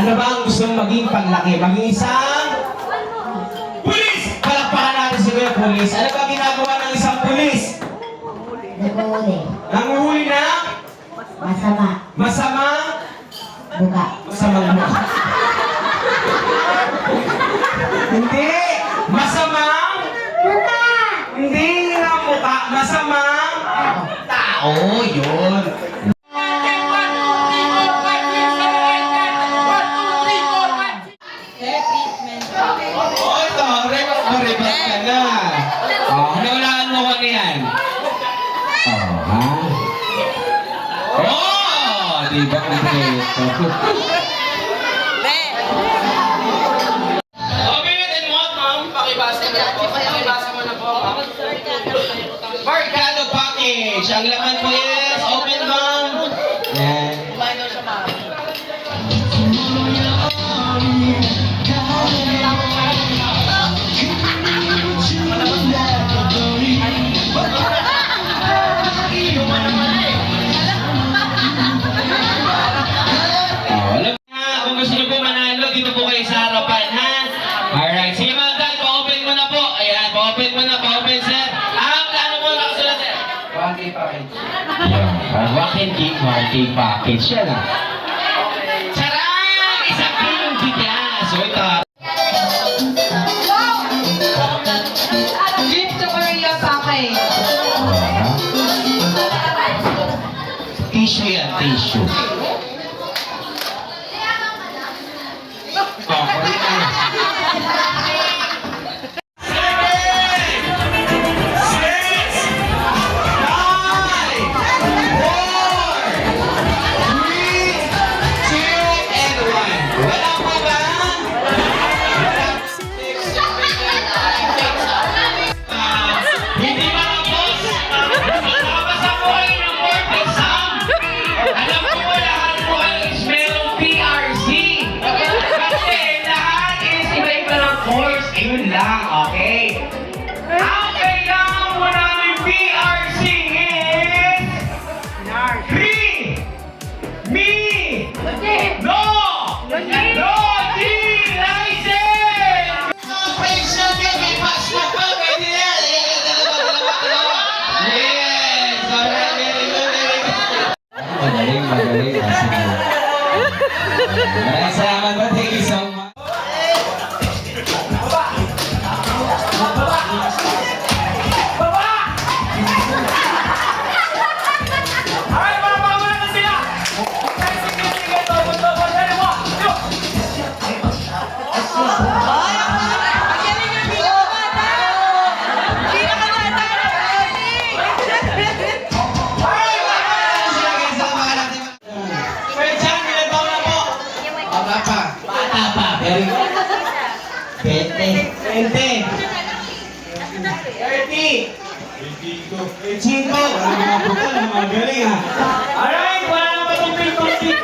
Ano ba ang gusto mong maging paglaki? Maging isang pulis! Palakpakan natin si Kuya Pulis. Ano ba ginagawa ng isang pulis? Nag-uuli. Nanguhuli na? Masama. Masamang? Buka. Masamang mukha. Hindi! Masamang? Buka! Hindi nga mukha. Masamang? Tao, yun. Oh, ito. Rebat ka na. Oh, naulaan mo ko niyan. Oh, ha? Oh! Di ba kompleto? Oh, minute and what, ma'am? Pakibasa mo na po. Pakibasa mo na po. Mercado package. Ang laman po is open ma'am. Yan. Kung gusto niyo po manalo, dito po kayo sa harapan, ha? Alright. Sige mga dad, pa-open mo na po. Ayan, pa-open mo na, pa-open, sir. Ano po nakasunod, sir? 1K package. Yan, 1K package. Yan, ha? Charang! Isang kilong bigas. So, ito. Gift sa Korea package. Tissue yan, tissue. Yun lang, okay? Ang kailangan mo namin PRC is Me! No! License! Operation may pass na pa! Pwede yan! Yes! Alright, very good, very good. Magaling. Maraming salamat po. Thank you so much. Bata pa. Very good. 20. 30. 25. Wala mga buka na mga galing, ha? Alright, wala na matupil-tupil.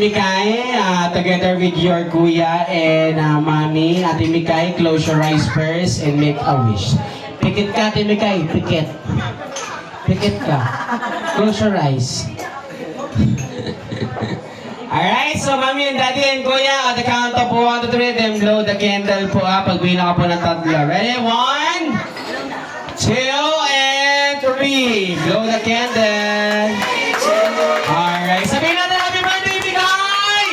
Mikay, together with your kuya and mami. Ate Mikay, close your eyes first and make a wish. Pikit ka, Ate Mikay. Pikit. Pikit ka. Close your eyes. Alright, so mami and daddy and kuya, at the count of 1 to 3, then blow the candle po pagbilang ka po ng tatlo. Ready? 1, 2, and 3. Blow the candle. Alright, sabihin natin happy birthday, Mikay!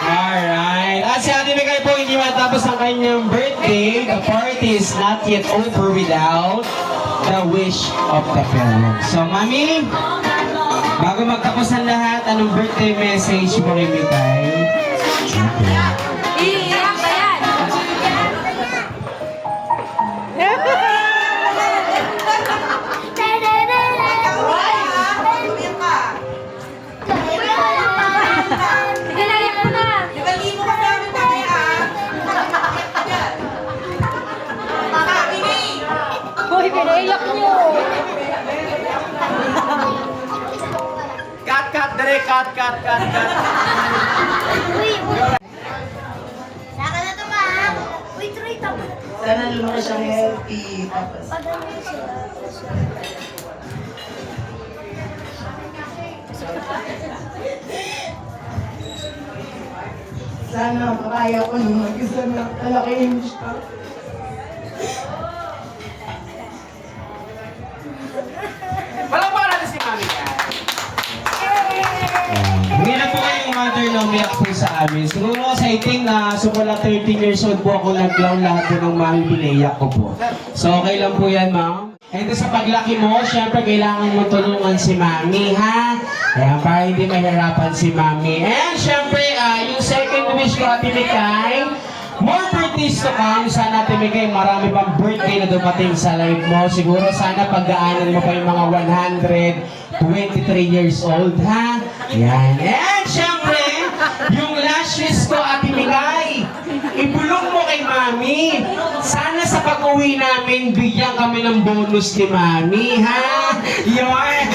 Alright, at si Ate Mikay po hindi matapos ang kanyang birthday. The party is not yet over without the wish of the parents. So, mami, bago magtapos ang lahat, anong birthday message mo kay Mikay? Iiyak ba yan? Sige na, iyak mo na. Uy, pinaiyak niyo. Cut, dere, cut. Saka na to, ma. Uy, Troy, tapos. Sana lumaki siyang healthy. Tapos, Padami siya. sana makaya ko nung mag-isa na talakihin siya. Walang para na si Mami ka. Hindi na po kayong mother na umiyak po sa amin. Siguro sa 18 na, sumula 13 years old po ako naglaw lahat po ng mami pinayak ko po. So okay lang po yan, ma'am. And sa paglaki mo, syempre kailangan mo tulungan si mami, ha? Ayan, para hindi mahirapan si mami. And syempre, yung second wish ko, Ate Mikay, more birthdays to come. Sana, Ate Mikay, marami pang birthday na dumating sa life mo. Siguro sana pagdaanan mo pa yung mga 123 years old, ha? Ayan. And syempre, yung last wish ko, Ate Mikay, ibulong mo kay mami. Sana sa pag-uwi namin, bigyan kami ng bonus ni mami, ha? Yun.